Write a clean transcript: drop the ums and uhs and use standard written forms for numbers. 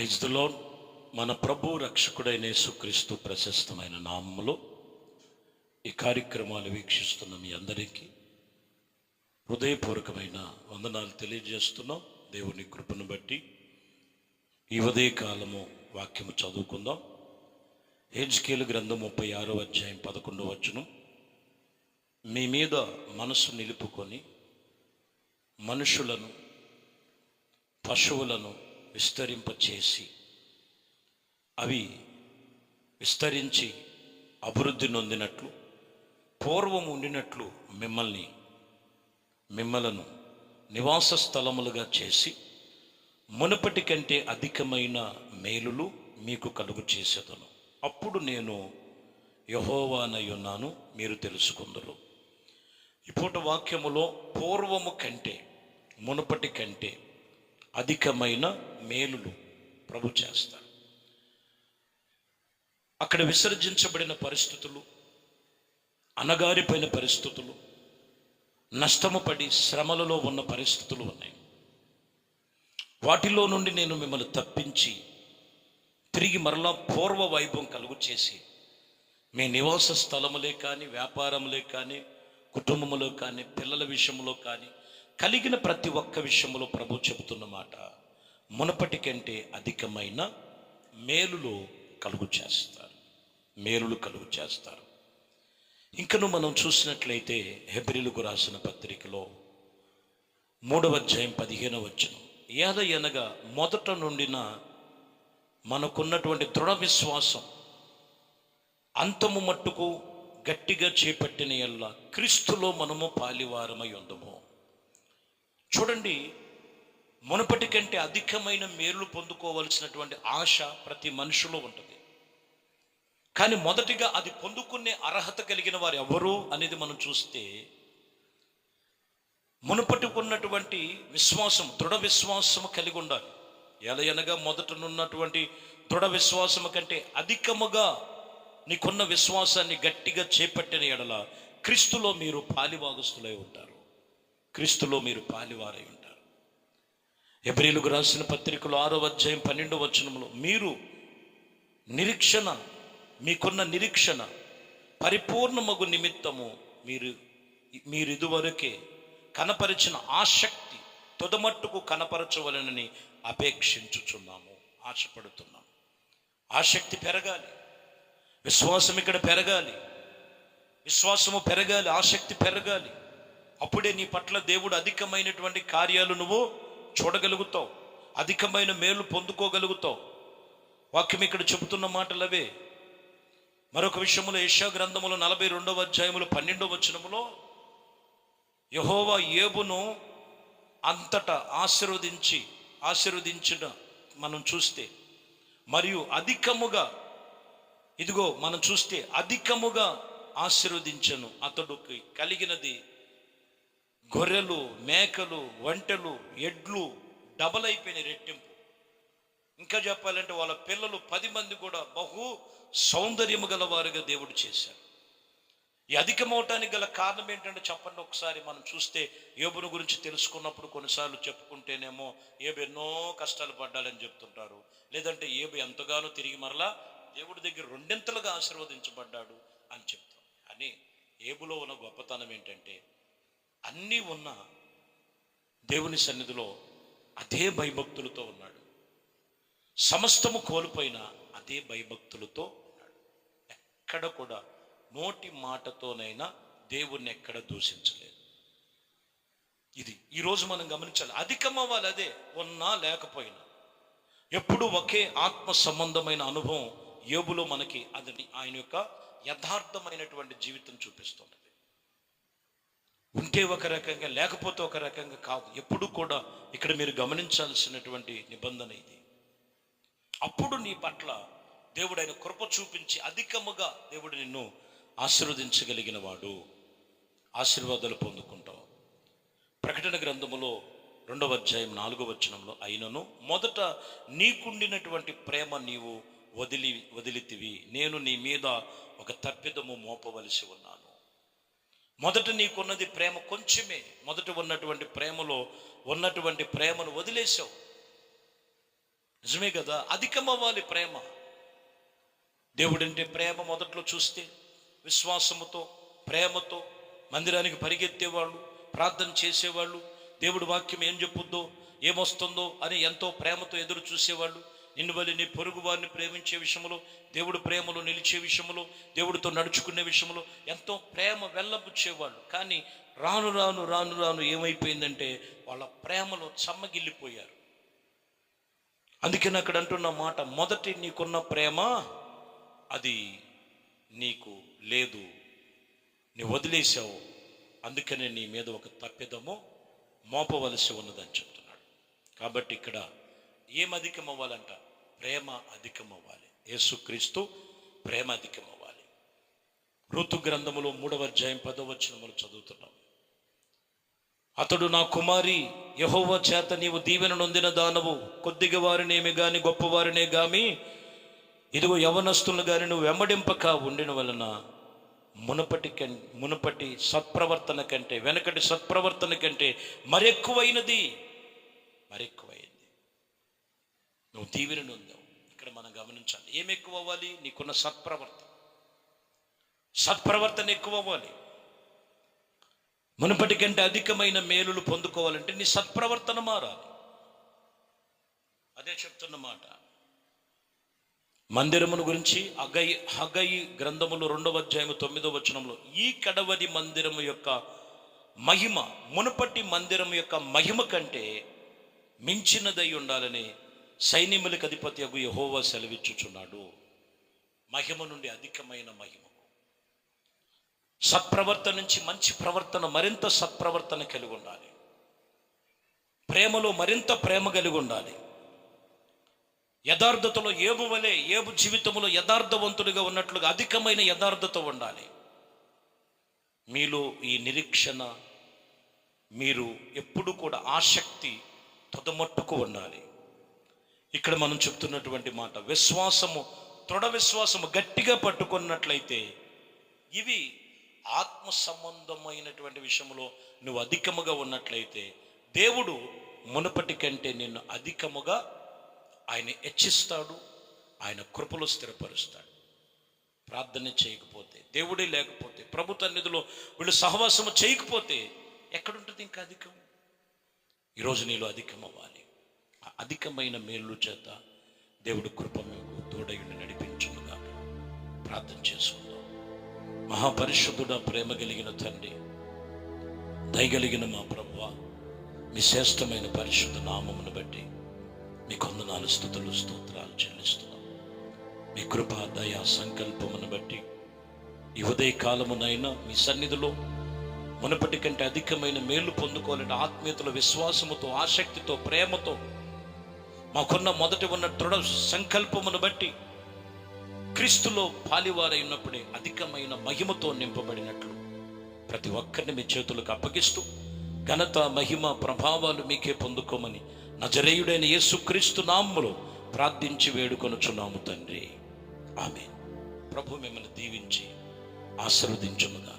Praise the lord. మన ప్రభు రక్షకుడైన యేసుక్రీస్తు ప్రశస్తమైన నామములో ఈ కార్యక్రమాలు వీక్షిస్తున్న మీ అందరికీ హృదయపూర్వకమైన వందనాలు తెలియజేస్తున్నాం. దేవుని కృపను బట్టి ఈ ఉదయకాలము వాక్యము చదువుకుందాం. హెజ్కేలు గ్రంథం 36వ అధ్యాయం 11వ వచనం. మీ మీద మనసు నిలుపుకొని మనుషులను పశువులను విస్తరింపచేసి అవి విస్తరించి అభివృద్ధి నొందినట్లు పూర్వం ఉండినట్లు మిమ్మలను నివాస స్థలములుగా చేసి మునుపటి కంటే అధికమైన మేలులు మీకు కలుగు చేసేదను. అప్పుడు నేను యెహోవానై ఉన్నాను, మీరు తెలుసుకుందురు. ఇప్పుడు వాక్యములో పూర్వము కంటే మునుపటి కంటే అధికమైన మేలులు ప్రభు చేస్తారు. అక్కడ విసర్జించబడిన పరిస్థితులు, అణగారిపోయిన పరిస్థితులు, నష్టము పడి శ్రమలలో ఉన్న పరిస్థితులు ఉన్నాయి. వాటిలో నుండి నేను మిమ్మల్ని తప్పించి తిరిగి మరలా పూర్వ వైభవం కలుగు చేసి మీ నివాస స్థలములే కానీ, వ్యాపారములే కానీ, కుటుంబములో కానీ, పిల్లల విషయంలో కానీ, కలిగిన ప్రతి ఒక్క విషయంలో ప్రభు చెబుతున్న మాట, మునపటి కంటే అధికమైన మేలులు కలుగు చేస్తారు. ఇంకను మనం చూసినట్లయితే హెబ్రీయులకు రాసిన పత్రికలో 3వ అధ్యాయం 15వ వచనం. ఏదయనగా మొదట నుండిన మనకున్నటువంటి దృఢ విశ్వాసం అంతము మట్టుకు గట్టిగా చేపట్టిన యెడల క్రీస్తులో మనము పాలివారమై ఉందము. చూడండి, మునుపటి కంటే అధికమైన మేలు పొందుకోవలసినటువంటి ఆశ ప్రతి మనిషిలో ఉంటుంది. కానీ మొదటిగా అది పొందుకునే అర్హత కలిగిన వారు ఎవరు అనేది మనం చూస్తే, మునుపటికున్నటువంటి విశ్వాసం, దృఢ విశ్వాసము కలిగి ఉండాలి. ఎలయనగా మొదటనున్నటువంటి దృఢ విశ్వాసము కంటే అధికముగా నీకున్న విశ్వాసాన్ని గట్టిగా చేపట్టిన యెడల క్రీస్తులో మీరు పాలివాగస్తులై ఉంటారు, క్రీస్తులో మీరు పాలివారై ఉంటారు. హెబ్రీయులకు రాసిన పత్రికలో 6వ అధ్యాయం 12వ వచనంలో, మీకున్న నిరీక్షణ పరిపూర్ణమగు నిమిత్తము మీరు ఇదివరకే కనపరిచిన ఆసక్తి తొదమట్టుకు కనపరచవలనని అపేక్షించుచున్నాము, ఆశపడుతున్నాము. ఆసక్తి పెరగాలి, విశ్వాసం ఇక్కడ పెరగాలి, విశ్వాసము పెరగాలి, ఆసక్తి పెరగాలి. అప్పుడే నీ పట్ల దేవుడు అధికమైనటువంటి కార్యాలు నువ్వు చూడగలుగుతావు, అధికమైన మేలు పొందుకోగలుగుతావు. వాక్యం ఇక్కడ చెబుతున్న మాటలవే. మరొక విషయములో యెషయా గ్రంథములో 42వ అధ్యాయములో 12వ వచనములో, యెహోవా యోబును అంతటా ఆశీర్వదించిన మనం చూస్తే, మరియు అధికముగా, ఇదిగో మనం చూస్తే అధికముగా ఆశీర్వదించను. అతడుకి కలిగినది గొర్రెలు, మేకలు, ఒంటెలు, ఎడ్లు డబల్ అయిపోయిన రెట్టింపు. ఇంకా చెప్పాలంటే వాళ్ళ పిల్లలు 10 మంది కూడా బహు సౌందర్యము గల వారుగా దేవుడు చేశారు. ఈ అధికమవటానికి గల కారణం ఏంటంటే చెప్పండి ఒకసారి. మనం చూస్తే యోబును గురించి తెలుసుకున్నప్పుడు కొన్నిసార్లు చెప్పుకుంటేనేమో యోబు ఎన్నో కష్టాలు పడ్డాడని చెప్తుంటారు, లేదంటే యోబు ఎంతగానో తిరిగి మరలా దేవుడి దగ్గర రెండింతలుగా ఆశీర్వదించబడ్డాడు అని చెప్తాం. కానీ యోబులో ఉన్న గొప్పతనం ఏంటంటే, అన్నీ ఉన్న దేవుని సన్నిధిలో అదే భయభక్తులతో ఉన్నాడు. సమస్తము కోల్పోయిన అదే భయభక్తులతో ఉన్నాడు. ఎక్కడ కూడా నోటి మాటతోనైనా దేవుణ్ణి ఎక్కడ దూషించలేదు. ఇది ఈరోజు మనం గమనించాలి. అధికం అవ్వాలి, అదే ఉన్నా లేకపోయినా. ఎప్పుడు ఒకే ఆత్మ సంబంధమైన అనుభవం యోబులో మనకి అది ఆయన యొక్క యథార్థమైనటువంటి జీవితం చూపిస్తున్నది. ఉంటే ఒక రకంగా, లేకపోతే ఒక రకంగా కాదు. ఎప్పుడు కూడా ఇక్కడ మీరు గమనించాల్సినటువంటి నిబంధన ఇది. అప్పుడు నీ పట్ల దేవుడు ఆయన కృప చూపించి అధికముగా దేవుడు నిన్ను ఆశీర్వదించగలిగిన వాడు, ఆశీర్వాదాలు పొందుకుంటావు. ప్రకటన గ్రంథములో 2వ అధ్యాయం 4వ వచనంలో, అయినను మొదట నీకుండినటువంటి ప్రేమ నీవు వదిలితివి, నేను నీ మీద ఒక తప్పిదము మోపవలసి ఉన్నాను. మొదట నీకున్నది ప్రేమ కొంచెమే, మొదట ఉన్నటువంటి ప్రేమలో ఉన్నటువంటి ప్రేమను వదిలేసావు. నిజమే కదా, అధికమవ్వాలి ప్రేమ. దేవుడంటే ప్రేమ. మొదట్లో చూస్తే విశ్వాసముతో ప్రేమతో మందిరానికి పరిగెత్తేవాళ్ళు, ప్రార్థన చేసేవాళ్ళు, దేవుడి వాక్యం ఏం చెప్పుద్దో ఏమొస్తుందో అని ఎంతో ప్రేమతో ఎదురు చూసేవాళ్ళు. నిన్ను బలి నీ పొరుగు వారిని ప్రేమించే విషయంలో, దేవుడు ప్రేమలో నిలిచే విషయంలో, దేవుడితో నడుచుకునే విషయంలో ఎంతో ప్రేమ వెళ్ళబుచ్చేవాళ్ళు. కానీ రాను రాను రాను రాను ఏమైపోయిందంటే వాళ్ళ ప్రేమలో చమ్మగిల్లిపోయారు. అందుకని అక్కడ అంటున్న మాట, మొదటి నీకున్న ప్రేమ అది నీకు లేదు, నీ వదిలేసావు, అందుకనే నీ మీద ఒక తప్పిదము మోపవలసి ఉన్నదని చెప్తున్నాడు. కాబట్టి ఇక్కడ ఏం అధికం అవ్వాలంట? ప్రేమ అధికం అవ్వాలి. యేసుక్రీస్తు ప్రేమ అధికం అవ్వాలి. ఋతు గ్రంథములో 3వ అధ్యాయం 10వ వచనములు చదువుతున్నాం. అతడు నా కుమారి, యెహోవా చేత నీవు దీవెన నొందిన దానవు, కొద్దిగా వారినేమి గాని గొప్పవారినే గామి ఇదిగో యవనస్తులను గాని నువ్వు వెంబడింపక ఉండిన వలన మునుపటి సత్ప్రవర్తన కంటే, వెనకటి సత్ప్రవర్తన కంటే మరెక్కువైనది. నువ్వు దీవెన నొందావు. ఇక్కడ మనం గమనించాలి, ఏం ఎక్కువ అవ్వాలి? నీకున్న సత్ప్రవర్తన ఎక్కువ అవ్వాలి. మునుపటి కంటే అధికమైన మేలులు పొందుకోవాలంటే నీ సత్ప్రవర్తన మారాలి. అదే చెప్తున్న మాట. మందిరమును గురించి హగ్గయి గ్రంథములు 2వ అధ్యాయం 9వ వచనంలో, ఈ కడవరి మందిరము యొక్క మహిమ మునుపటి మందిరము యొక్క మహిమ కంటే మించినదై ఉండాలని సైన్యములకు అధిపతి యగు యెహోవా సెలవిచ్చుచున్నాడు. మహిమ నుండి అధికమైన మహిమకు, సత్ప్రవర్తన నుంచి మంచి ప్రవర్తన, మరింత సత్ప్రవర్తన కలిగి ఉండాలి. ప్రేమలో మరింత ప్రేమ కలిగి ఉండాలి. యథార్థతలో ఏబు జీవితంలో యథార్థవంతుడిగా ఉన్నట్లుగా అధికమైన యథార్థత ఉండాలి. మీలో ఈ నిరీక్షణ, మీరు ఎప్పుడు కూడా ఆసక్తి తొదమట్టుకు ఉండాలి. ఇక్కడ మనం చెప్తున్నటువంటి మాట, దృఢ విశ్వాసము గట్టిగా పట్టుకున్నట్లయితే, ఇవి ఆత్మ సంబంధమైనటువంటి విషయంలో నువ్వు అధికముగా ఉన్నట్లయితే దేవుడు మునుపటి కంటే నిన్ను అధికముగా ఆయన హెచ్చిస్తాడు, ఆయన కృపలో స్థిరపరుస్తాడు. ప్రార్థన చేయకపోతే, దేవుడే లేకపోతే, ప్రభు సన్నిధిలో వీళ్ళు సహవాసము చేయకపోతే ఎక్కడుంటుంది ఇంకా అధికం? ఈరోజు నీలో అధికం అవ్వాలి. ఆ అధికమైన మేలు చేత దేవుడు కృప మీకు తోడయుండి నడిపించునుగా. ప్రార్థన చేసుకుందాం. మహాపరిశుద్ధుడ, ప్రేమ కలిగిన తండ్రి, దయగలిగిన మా ప్రభువా, మీ శ్రేష్టమైన పరిశుద్ధ నామమును బట్టి మీ వందనాలు, స్తుతులు, స్తోత్రాలు చెల్లిస్తున్నాం. మీ కృప, దయా సంకల్పమును బట్టి ఈ ఉదయ కాలమునైనా మీ సన్నిధిలో మునుపటి కంటే అధికమైన మేలు పొందుకోవాలంటే ఆత్మీయతలో, విశ్వాసముతో, ఆసక్తితో, ప్రేమతో మాకున్న మొదటి ఉన్న దృఢ సంకల్పమును బట్టి క్రీస్తులో పాలివారై ఉన్నప్పుడే అధికమైన మహిమతో నింపబడినట్లు ప్రతి ఒక్కరిని మీ చేతులకు అప్పగిస్తూ ఘనత, మహిమ, ప్రభావాలు మీకే పొందుకోమని నజరేయుడైన యేసుక్రీస్తు నామములో ప్రార్థించి వేడుకొనుచున్నాము తండ్రి. ఆమేన్. ప్రభు మిమ్మల్ని దీవించి ఆశీర్వదించునుగా.